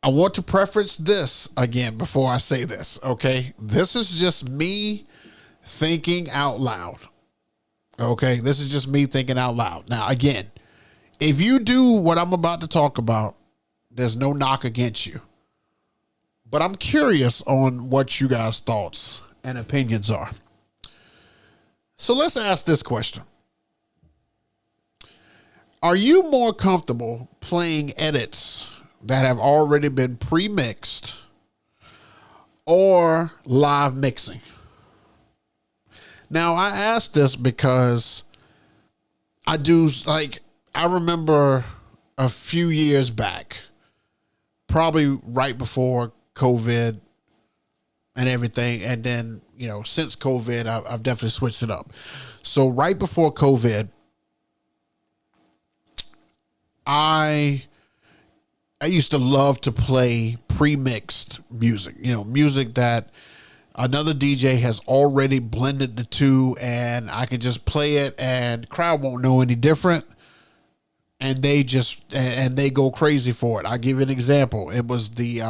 I want to preface this again before I say this, okay? This is just me thinking out loud. Okay, this is just me thinking out loud. Now, again, if you do what I'm about to talk about, there's no knock against you. But I'm curious on what you guys' thoughts and opinions are. So let's ask this question. Are you more comfortable playing edits that have already been pre-mixed or live mixing? Now, I ask this because I remember a few years back, probably right before COVID and everything. And then, since COVID, I've definitely switched it up. So right before COVID, I used to love to play pre-mixed music, music that another DJ has already blended the two, and I can just play it and crowd won't know any different. And they go crazy for it. I'll give you an example. It was the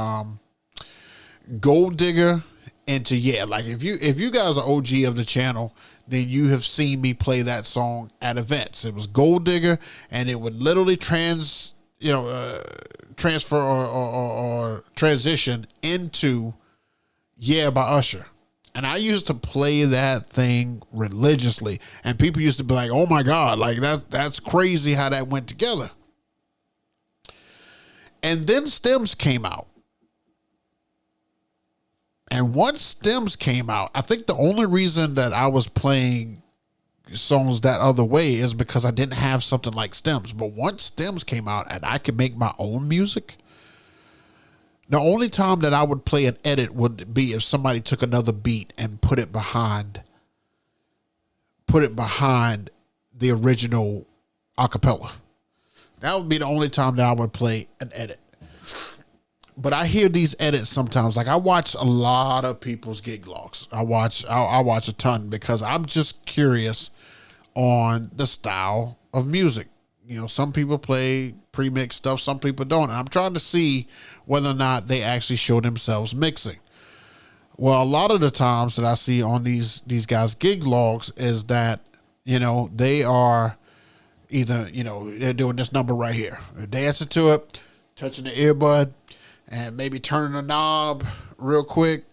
Gold Digger into Yeah. Like if you guys are OG of the channel, then you have seen me play that song at events. It was Gold Digger, and it would literally transfer or transition into Yeah by Usher. And I used to play that thing religiously, and people used to be like, "Oh my God, like that's crazy how that went together." And then Stems came out. And once Stems came out, I think the only reason that I was playing songs that other way is because I didn't have something like Stems. But once Stems came out and I could make my own music, the only time that I would play an edit would be if somebody took another beat and put it behind the original acapella. That would be the only time that I would play an edit. But I hear these edits sometimes. Like I watch a lot of people's gig logs. I watch a ton because I'm just curious on the style of music. Some people play pre-mixed stuff, some people don't. And I'm trying to see whether or not they actually show themselves mixing. Well, a lot of the times that I see on these guys' gig logs is that, they are either, they're doing this number right here. They're dancing to it, touching the earbud, and maybe turning the knob real quick.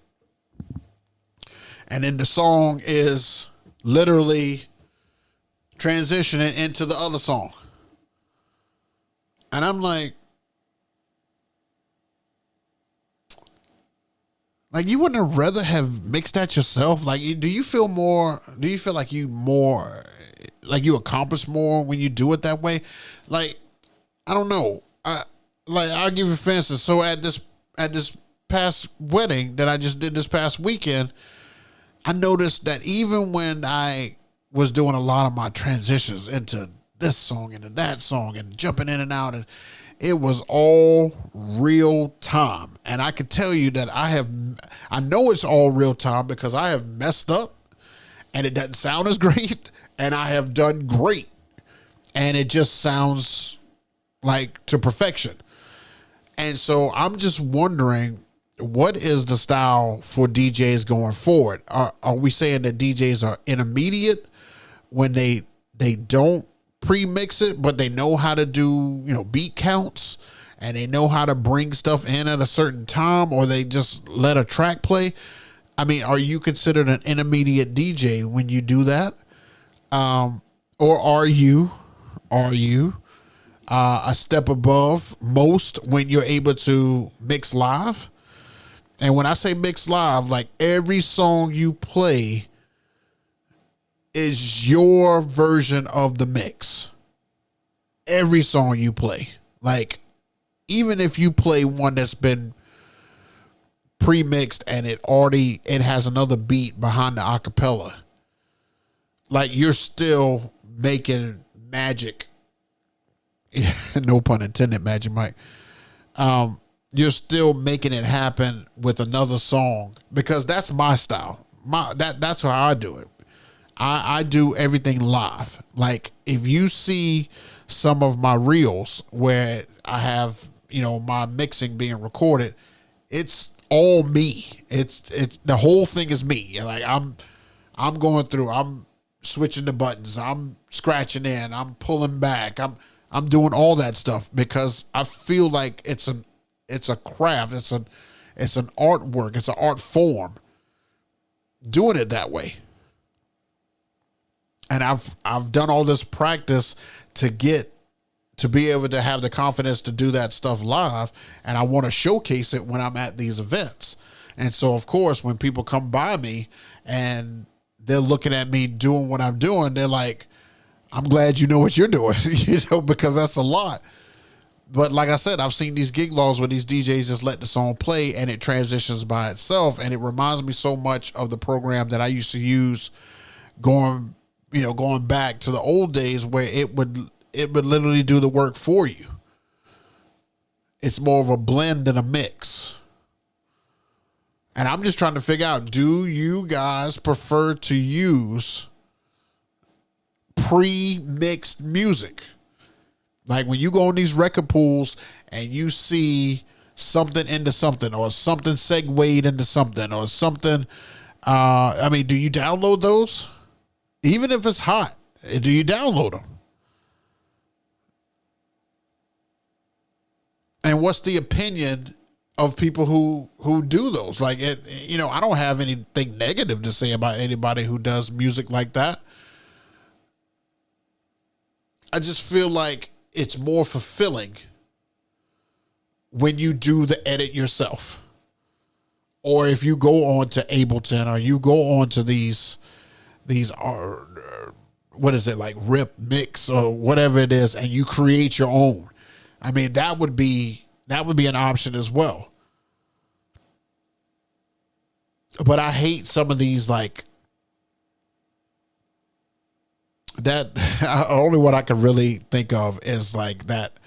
And then the song is literally transitioning into the other song. And I'm like, you wouldn't have rather have mixed that yourself? Like, do you feel like you accomplish more when you do it that way? Like, I don't know. I'll give you for instance. So at this past wedding that I just did this past weekend, I noticed that even when I was doing a lot of my transitions into this song and that song and jumping in and out, and it was all real time. And I can tell you that I know it's all real time because I have messed up and it doesn't sound as great, and I have done great and it just sounds like to perfection. And so I'm just wondering, what is the style for DJs going forward? Are we saying that DJs are intermediate when they don't pre-mix it, but they know how to do, beat counts, and they know how to bring stuff in at a certain time, or they just let a track play? I mean, are you considered an intermediate DJ when you do that? Or are you a step above most when you're able to mix live? And when I say mix live, like every song you play is your version of the mix. Every song you play. Like, even if you play one that's been pre-mixed and it has another beat behind the acapella, like, you're still making magic. No pun intended, Magic Mike. You're still making it happen with another song, because that's my style. That's how I do it. I do everything live. Like, if you see some of my reels where I have, my mixing being recorded, it's all me. It's the whole thing is me. Like I'm going through, I'm switching the buttons, I'm scratching in, I'm pulling back, I'm doing all that stuff because I feel like it's a craft, it's an artwork, it's an art form doing it that way. And I've done all this practice to be able to have the confidence to do that stuff live. And I want to showcase it when I'm at these events. And so, of course, when people come by me and they're looking at me doing what I'm doing, they're like, I'm glad you know what you're doing, because that's a lot. But like I said, I've seen these gig logs where these DJs just let the song play and it transitions by itself. And it reminds me so much of the program that I used to use going back to the old days where it would literally do the work for you. It's more of a blend than a mix. And I'm just trying to figure out, do you guys prefer to use pre-mixed music? Like when you go on these record pools and you see something into something or something segued into something or something, do you download those? Even if it's hot, do you download them? And what's the opinion of people who do those? Like, I don't have anything negative to say about anybody who does music like that. I just feel like it's more fulfilling when you do the edit yourself. Or if you go on to Ableton or you go on to these are, what is it, like Rip Mix or whatever it is, and you create your own. I mean, that would be an option as well. But I hate some of these, like, that only what I can really think of is like that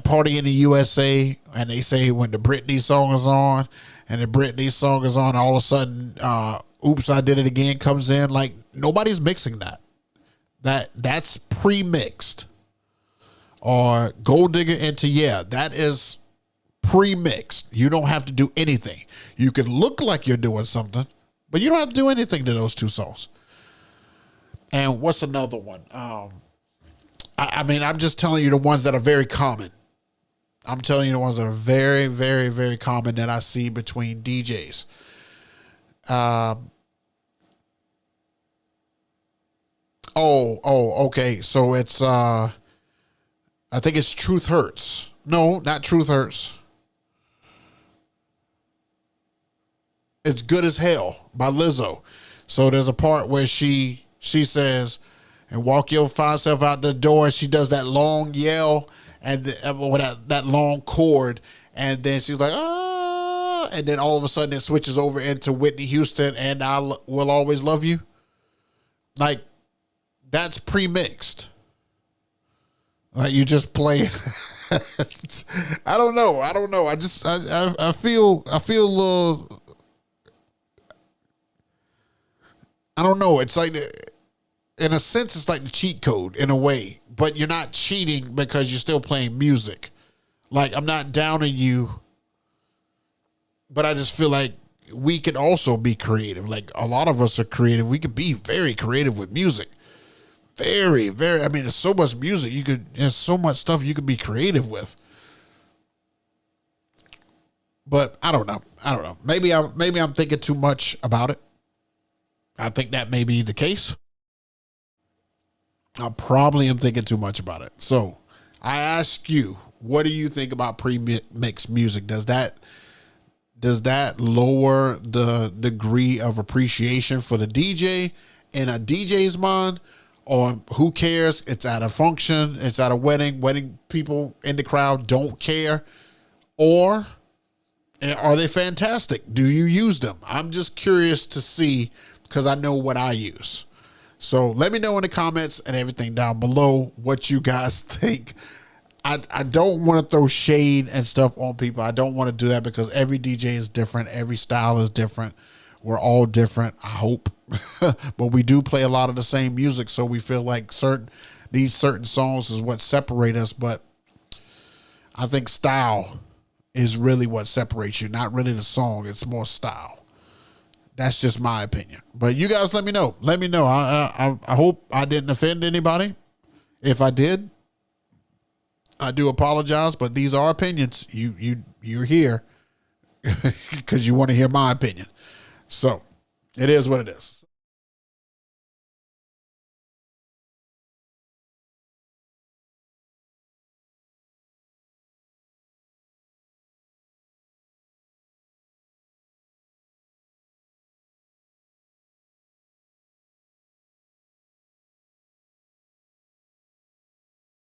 Party in the USA, and they say when the Britney song is on, and the Britney song is on, all of a sudden, Oops, I Did It Again comes in. Like, nobody's mixing that. That's pre-mixed. Or Gold Digger into Yeah, that is pre-mixed. You don't have to do anything. You can look like you're doing something, but you don't have to do anything to those two songs. And what's another one? I'm just telling you the ones that are very common. I'm telling you the ones that are very, very, very common that I see between DJs. Okay. So it's, I think it's Truth Hurts. No, not Truth Hurts. It's Good as Hell by Lizzo. So there's a part where she says, and walk your fine self out the door. And she does that long yell and that long chord. And then she's like, ah, and then all of a sudden it switches over into Whitney Houston and I Will Always Love You. Like, that's pre-mixed. Like, you just play. I don't know. I feel a little, I don't know. It's like, in a sense, it's like the cheat code in a way, but you're not cheating because you're still playing music. Like, I'm not downing you, but I just feel like we could also be creative. Like, a lot of us are creative. We could be very creative with music. Very, very. There's so much music. There's so much stuff you could be creative with. But I don't know. Maybe I'm thinking too much about it. I think that may be the case. I probably am thinking too much about it. So I ask you, what do you think about pre-mixed music? Does that lower the degree of appreciation for the DJ in a DJ's mind? Or who cares? It's at a function. It's at a wedding. Wedding people in the crowd don't care. Or are they fantastic? Do you use them? I'm just curious to see, because I know what I use. So let me know in the comments and everything down below what you guys think. I don't want to throw shade and stuff on people. I don't want to do that because every DJ is different. Every style is different. We're all different, I hope. But we do play a lot of the same music, so we feel like certain songs is what separate us. But I think style is really what separates you, not really the song. It's more style. That's just my opinion. But you guys let me know. Let me know. I hope I didn't offend anybody. If I did, I do apologize, but these are opinions. You're here because you want to hear my opinion. So it is what it is.